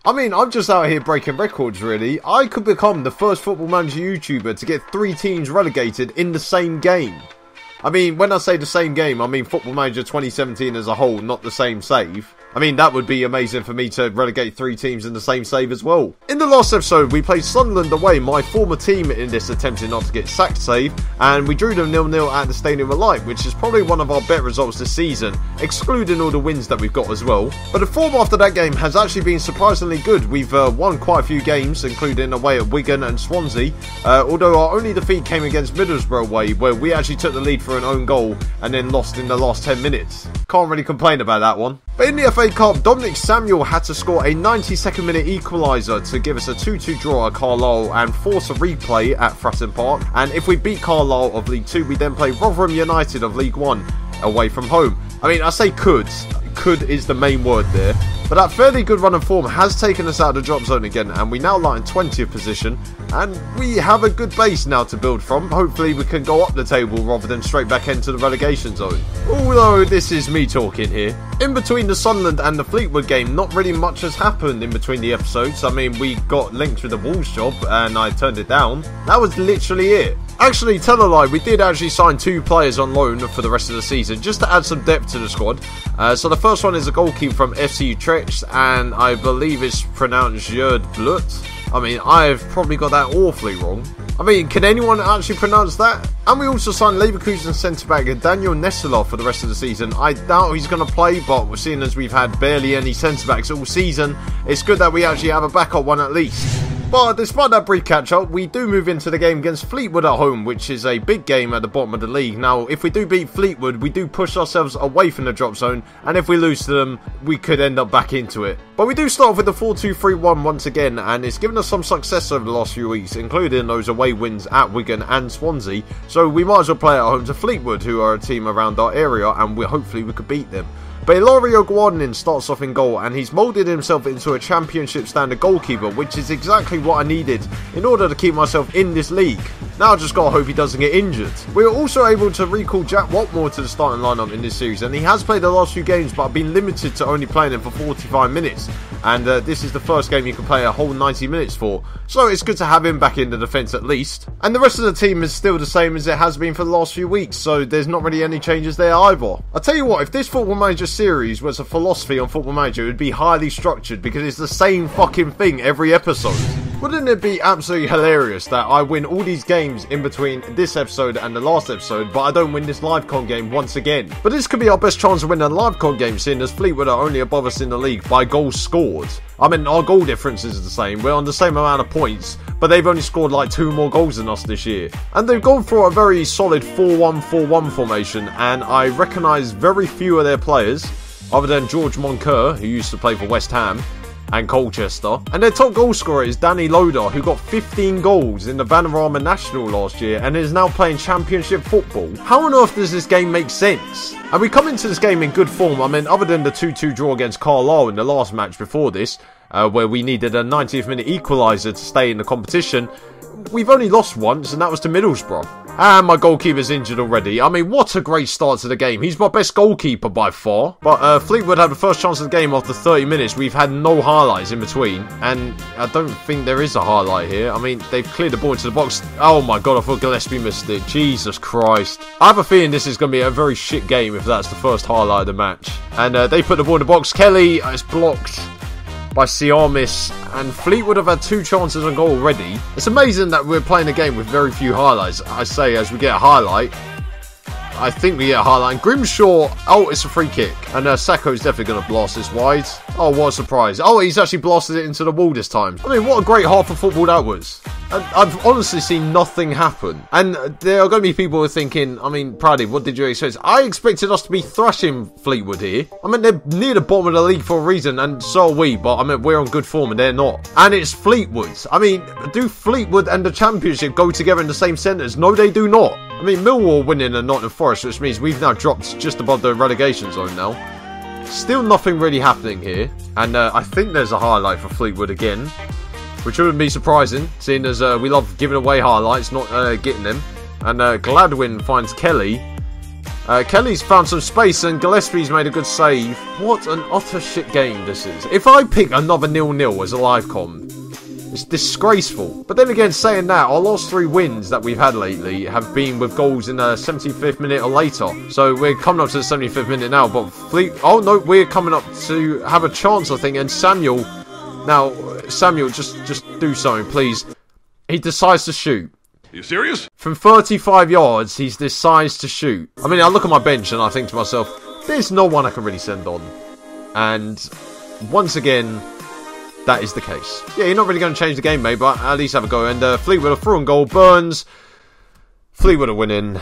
I mean, I'm just out here breaking records, really. I could become the first Football Manager YouTuber to get 3 teams relegated in the same game. I mean, when I say the same game, I mean Football Manager 2017 as a whole, not the same save. I mean, that would be amazing for me to relegate 3 teams in the same save as well. In the last episode, we played Sunderland away, my former team in this attempting not to get sacked save, and we drew them 0-0 at the Stadium of Light, which is probably one of our better results this season, excluding all the wins that we've got as well. But the form after that game has actually been surprisingly good. We've won quite a few games, including away at Wigan and Swansea, although our only defeat came against Middlesbrough away, where we actually took the lead for an own goal and then lost in the last 10 minutes. Can't really complain about that one. But in the FA Cup, Dominic Samuel had to score a 92nd minute equaliser to give us a 2-2 draw at Carlisle and force a replay at Fratton Park. And if we beat Carlisle of League 2, we then play Rotherham United of League 1 away from home. I mean, I say could is the main word there. But that fairly good run of form has taken us out of the drop zone again, and we now lie in 20th position, and we have a good base now to build from. Hopefully we can go up the table rather than straight back into the relegation zone. Although this is me talking here. In between the Sunderland and the Fleetwood game, not really much has happened in between the episodes. I mean, we got linked with the Wolves job and I turned it down. That was literally it. Actually, tell a lie, we did actually sign 2 players on loan for the rest of the season, just to add some depth to the squad. So the first one is a goalkeeper from FC Utrecht, and I believe it's pronounced Gerd Blut. I mean, I've probably got that awfully wrong. I mean, can anyone actually pronounce that? And we also signed Leverkusen centre-back Daniel Nessler for the rest of the season. I doubt he's going to play, but seeing as we've had barely any centre-backs all season, it's good that we actually have a backup one at least. But despite that brief catch-up, we do move into the game against Fleetwood at home, which is a big game at the bottom of the league. Now, if we do beat Fleetwood, we do push ourselves away from the drop zone, and if we lose to them, we could end up back into it. But we do start off with the 4-2-3-1 once again, and it's given us some success over the last few weeks, including those away wins at Wigan and Swansea. So we might as well play at home to Fleetwood, who are a team around our area, and hopefully we could beat them. But Ilario Guardian starts off in goal, and he's moulded himself into a championship standard goalkeeper, which is exactly what I needed in order to keep myself in this league. Now I just gotta hope he doesn't get injured. We were also able to recall Jack Watmore to the starting lineup in this series, and he has played the last few games, but I've been limited to only playing him for 45 minutes. And this is the first game you can play a whole 90 minutes for, so it's good to have him back in the defence at least. And the rest of the team is still the same as it has been for the last few weeks, so there's not really any changes there either. I'll tell you what, if this Football Manager series was a philosophy on Football Manager, it would be highly structured, because it's the same fucking thing every episode. Wouldn't it be absolutely hilarious that I win all these games in between this episode and the last episode, but I don't win this LiveCon game once again? But this could be our best chance to win a LiveCon game, seeing as Fleetwood are only above us in the league by goals scored. I mean, our goal difference is the same, we're on the same amount of points, but they've only scored like 2 more goals than us this year. And they've gone for a very solid 4-1-4-1 formation, and I recognise very few of their players, other than George Moncur, who used to play for West Ham and Colchester. And their top goal scorer is Danny Loader, who got 15 goals in the Vanarama National last year and is now playing championship football. How on earth does this game make sense? And we come into this game in good form. I mean, other than the 2-2 draw against Carlisle in the last match before this, where we needed a 90th minute equaliser to stay in the competition, we've only lost once, and that was to Middlesbrough. And my goalkeeper's injured already. I mean, what a great start to the game. He's my best goalkeeper by far. But Fleetwood had the first chance of the game after 30 minutes. We've had no highlights in between, and I don't think there is a highlight here. I mean, they've cleared the ball into the box. Oh my god, I thought Gillespie missed it. Jesus Christ. I have a feeling this is going to be a very shit game if that's the first highlight of the match. And they put the ball in the box. Kelly is blocked by Siamis, and Fleetwood have had 2 chances on goal already. It's amazing that we're playing a game with very few highlights. I say, as we get a highlight, I think we get a highlight. And Grimshaw, oh, it's a free kick. And Sacco's definitely going to blast this wide. Oh, what a surprise. Oh, he's actually blasted it into the wall this time. I mean, what a great half of football that was. I've honestly seen nothing happen. And there are going to be people who are thinking, I mean, Proudie, what did you expect? I expected us to be thrashing Fleetwood here. I mean, they're near the bottom of the league for a reason, and so are we. But, I mean, we're on good form and they're not. And it's Fleetwood. I mean, do Fleetwood and the Championship go together in the same sentence? No, they do not. I mean, Millwall winning and Nottingham Forest, which means we've now dropped just above the relegation zone now. Still nothing really happening here. And I think there's a highlight for Fleetwood again, which wouldn't be surprising, seeing as we love giving away highlights, not getting them. And Gladwin finds Kelly. Kelly's found some space and Gillespie's made a good save. What an utter shit game this is. If I pick another 0-0 as a live com, it's disgraceful. But then again, saying that, our last 3 wins that we've had lately have been with goals in the 75th minute or later. So we're coming up to the 75th minute now, but oh no, we're coming up to have a chance, I think, and Samuel, now, Samuel, just do something, please. He decides to shoot. Are you serious? From 35 yards, he decides to shoot. I mean, I look at my bench and I think to myself, there's no one I can really send on. And once again, that is the case. Yeah, you're not really going to change the game, mate, but at least have a go. And Fleetwood a through and goal. Burns. Fleetwood are winning.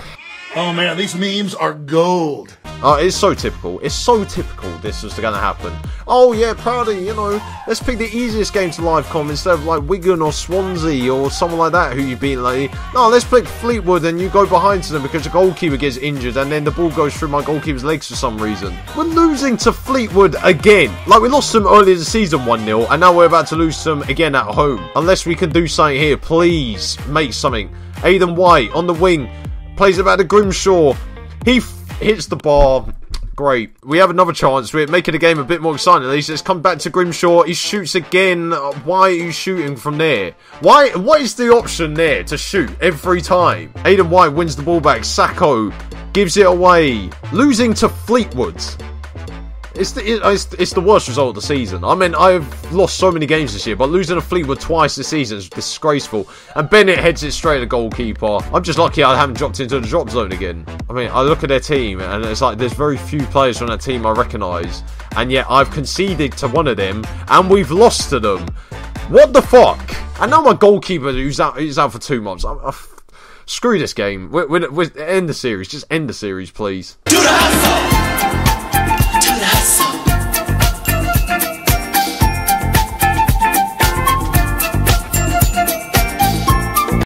Oh man, these memes are gold. It's so typical. It's so typical this was going to happen. Oh yeah, Proudie, you know, let's pick the easiest game to live com instead of like Wigan or Swansea or someone like that who you've beaten lately. No, let's pick Fleetwood and you go behind to them because the goalkeeper gets injured and then the ball goes through my goalkeeper's legs for some reason. We're losing to Fleetwood again. Like, we lost to them earlier this season 1-0 and now we're about to lose to them again at home. Unless we can do something here, please make something. Aidan White on the wing. Plays it back to Grimshaw. He hits the bar. Great. We have another chance. We're making the game a bit more exciting. At least let's come back to Grimshaw. He shoots again. Why are you shooting from there? Why? What is the option there to shoot every time? Aidan White wins the ball back. Sacco gives it away. Losing to Fleetwood. It's the worst result of the season. I mean, I've lost so many games this year, but losing to Fleetwood twice this season is disgraceful. And Bennett heads it straight to goalkeeper. I'm just lucky I haven't dropped into the drop zone again. I mean, I look at their team, and it's like there's very few players from that team I recognise. And yet I've conceded to one of them, and we've lost to them. What the fuck? And now my goalkeeper who's out for 2 months. Screw this game. We're end the series. Just end the series, please.